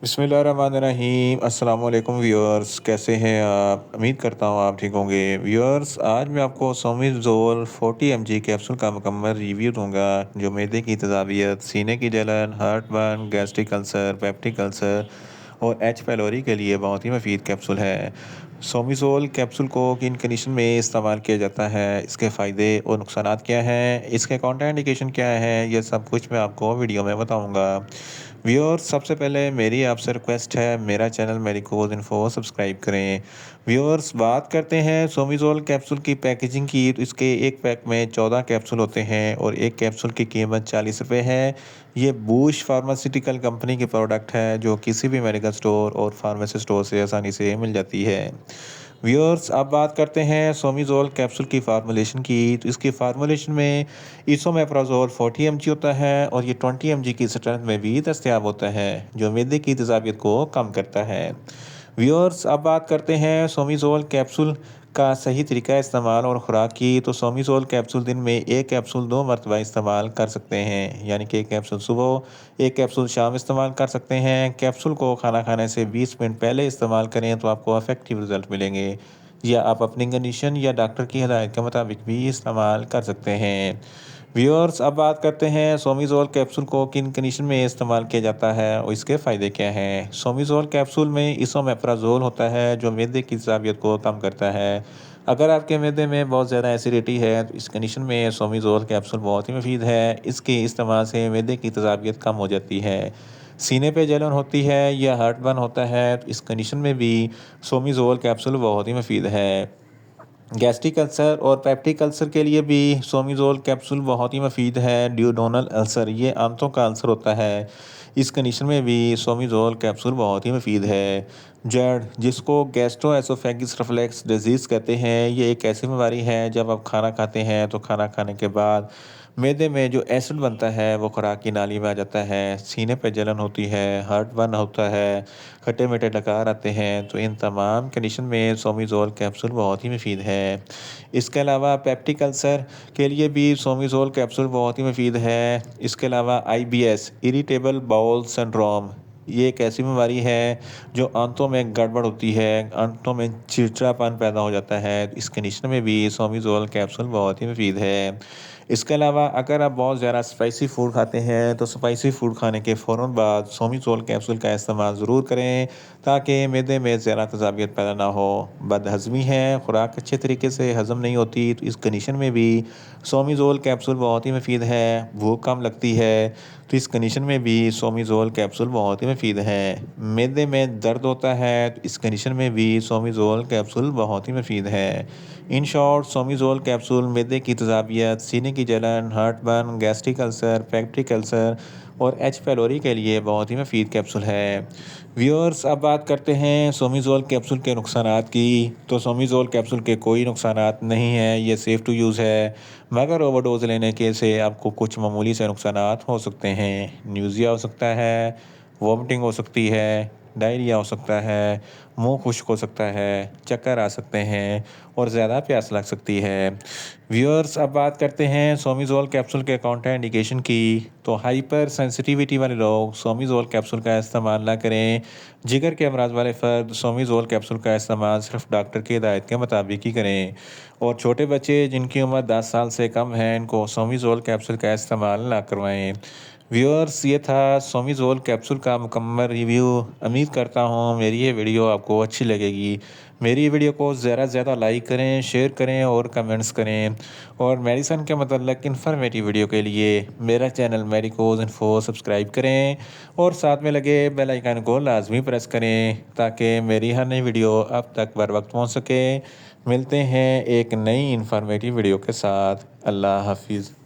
बिस्मिल्लाहिर्रहमानिर्रहीम अस्सलाम वालेकुम व्यूअर्स, कैसे हैं आप? उम्मीद करता हूँ आप ठीक होंगे। व्यूअर्स, आज मैं आपको सोमिज़ोल 40 mg कैप्सूल का मुकम्मल रिव्यू दूंगा जो मैदे की तेज़ाबियत, सीने की जलन, heart burn, gastric ulcer, peptic ulcer और एच पैलोरी के लिए बहुत ही मुफीद कैप्सूल है। सोमिज़ोल कैप्सूल को किन कंडीशन में इस्तेमाल किया जाता है, इसके फ़ायदे और नुकसानात क्या हैं, इसके कॉन्ट्राइंडिकेशन क्या है, ये सब कुछ मैं आपको वीडियो में बताऊँगा। व्यूअर्स, सबसे पहले मेरी आपसे रिक्वेस्ट है, मेरा चैनल मेडिकोज इन्फो सब्सक्राइब करें। व्यूअर्स, बात करते हैं सोमिज़ोल कैप्सूल की पैकेजिंग की, तो इसके एक पैक में 14 कैप्सूल होते हैं और एक कैप्सूल की कीमत 40 रुपये है। ये बूश फार्मास्यूटिकल कंपनी की प्रोडक्ट है जो किसी भी मेडिकल स्टोर और फार्मेसी स्टोर से आसानी से मिल जाती है। व्यूअर्स, अब बात करते हैं सोमिज़ोल कैप्सूल की फार्मूलेशन की, तो इसकी फार्मूलेशन में इसोमेप्राज़ोल 40 mg होता है और ये 20 mg की स्ट्रेंथ में भी दस्तयाब होता है जो मैदे की तेज़ाबियत को कम करता है। व्यूअर्स, अब बात करते हैं सोमिज़ोल कैप्सूल का सही तरीका इस्तेमाल और खुराक की, तो सोमिज़ोल कैप्सूल दिन में एक कैप्सूल 2 मरतबा इस्तेमाल कर सकते हैं, यानी कि एक कैप्सूल सुबह, एक कैप्सूल शाम इस्तेमाल कर सकते हैं। कैप्सूल को खाना खाने से 20 मिनट पहले इस्तेमाल करें तो आपको इफेक्टिव रिजल्ट मिलेंगे, या आप अपनी कंडीशन या डॉक्टर की हिदायत के मुताबिक भी इस्तेमाल कर सकते हैं। व्यूअर्स, अब बात करते हैं सोमिज़ोल कैप्सूल को किन कंडीशन में इस्तेमाल किया जाता है और इसके फ़ायदे क्या हैं। सोमिज़ोल कैप्सूल में इसोमेप्राज़ोल होता है जो मैदे की तेज़ाबियत को कम करता है। अगर आपके मैदे में बहुत ज़्यादा एसिडिटी है तो इस कंडीशन में सोमिज़ोल कैप्सूल बहुत ही मुफीद है। इसके इस्तेमाल से मैदे की तेज़ाबियत कम हो जाती है। सीने पे जलन होती है या हार्ट बर्न होता है तो इस कंडीशन में भी सोमिज़ोल कैप्सूल बहुत ही मुफीद है। गैस्ट्रिक अल्सर और पेप्टिक अल्सर के लिए भी सोमिज़ोल कैप्सूल बहुत ही मुफीद है। ड्यूयोडेनल अल्सर, ये आंतों का अल्सर होता है, इस कंडीशन में भी सोमिज़ोल कैप्सूल बहुत ही मुफीद है। जड़, जिसको गैस्ट्रोएसोफेगस रिफ्लक्स डिजीज़ कहते हैं, ये एक ऐसी बीमारी है जब आप खाना खाते हैं तो खाना खाने के बाद मैदे में जो एसिड बनता है वो खुराक की नाली में आ जाता है, सीने पे जलन होती है, हार्ट बर्न होता है, खट्टे-मीठे डकार आते हैं, तो इन तमाम कंडीशन में सोमिज़ोल कैप्सूल बहुत ही मुफीद है। इसके अलावा पेप्टिक अल्सर के लिए भी सोमिज़ोल कैप्सूल बहुत ही मुफीद है। इसके अलावा आईबीएस, इरिटेबल बाउल सिंड्रोम, ये एक ऐसी बीमारी है जो आंतों में गड़बड़ होती है, आंतों में चिड़चिड़ापन पैदा हो जाता है, तो इस कंडीशन में भी सोमिज़ोल कैप्सूल बहुत ही मुफीद है। इसके अलावा अगर आप बहुत ज़्यादा स्पाइसी फ़ूड खाते हैं तो स्पाइसी फ़ूड खाने के फ़ौरन बाद सोमिज़ोल कैप्सूल का इस्तेमाल ज़रूर करें ताकि मैदे में ज़्यादा तेज़ाबियत पैदा ना हो। बदहज़मी है, खुराक अच्छे तरीके से हज़म नहीं होती, तो इस कंडीशन में भी सोमिज़ोल कैप्सूल बहुत ही मुफीद है। भूख कम लगती है, तो इस कंडीशन में भी सोमिज़ोल कैप्सूल बहुत ही मुफीद है। मैदे में दर्द होता है, तो इस कंडीशन में भी सोमिज़ोल कैप्सूल बहुत ही मुफीद है। इन शॉर्ट, सोमिज़ोल कैप्सूल मैदे की तेज़ाबियत, सीने की जलन, heart burn, gastric ulcer, peptic ulcer और एच पैलोरी के लिए बहुत ही मुफीद कैप्सूल है। व्यूअर्स, अब बात करते हैं सोमिज़ोल कैप्सूल के नुकसानात की, तो सोमिज़ोल कैप्सूल के कोई नुकसानात नहीं हैं, ये सेफ़ टू यूज़ है, मगर ओवरडोज़ लेने के से आपको कुछ मामूली से नुकसानात हो सकते हैं। न्यूज़िया हो सकता है, वॉमिटिंग हो सकती है, डायरिया हो सकता है, मुँह खुश्क हो सकता है, चक्कर आ सकते हैं और ज़्यादा प्यास लग सकती है। व्यूअर्स, अब बात करते हैं सोमिज़ोल कैप्सूल के कॉन्ट्राइंडिकेशन की, तो हाइपर सेंसिटिविटी वाले लोग सोमिज़ोल कैप्सूल का इस्तेमाल ना करें। जिगर के अमराज वाले फ़र्द सोमिज़ोल कैप्सूल का इस्तेमाल सिर्फ डॉक्टर की हिदायत के मुताबिक ही करें, और छोटे बच्चे जिनकी उम्र 10 साल से कम है इनको सोमिज़ोल कैप्सूल का इस्तेमाल ना करवाएं। व्यूअर्स, ये था सोमिज़ोल कैप्सूल का मुकम्मल रिव्यू। उम्मीद करता हूँ मेरी ये वीडियो आपको अच्छी लगेगी। मेरी वीडियो को ज़्यादा से ज़्यादा लाइक करें, शेयर करें और कमेंट्स करें, और मेडिसिन के मतलब इन्फॉर्मेटिव वीडियो के लिए मेरा चैनल मेडिकोज इन्फो सब्सक्राइब करें और साथ में लगे बेल आइकन को लाजमी प्रेस करें ताकि मेरी हर नई वीडियो अब तक बर वक्त पहुँच सके। मिलते हैं एक नई इन्फॉर्मेटिव वीडियो के साथ। अल्लाह हाफिज़।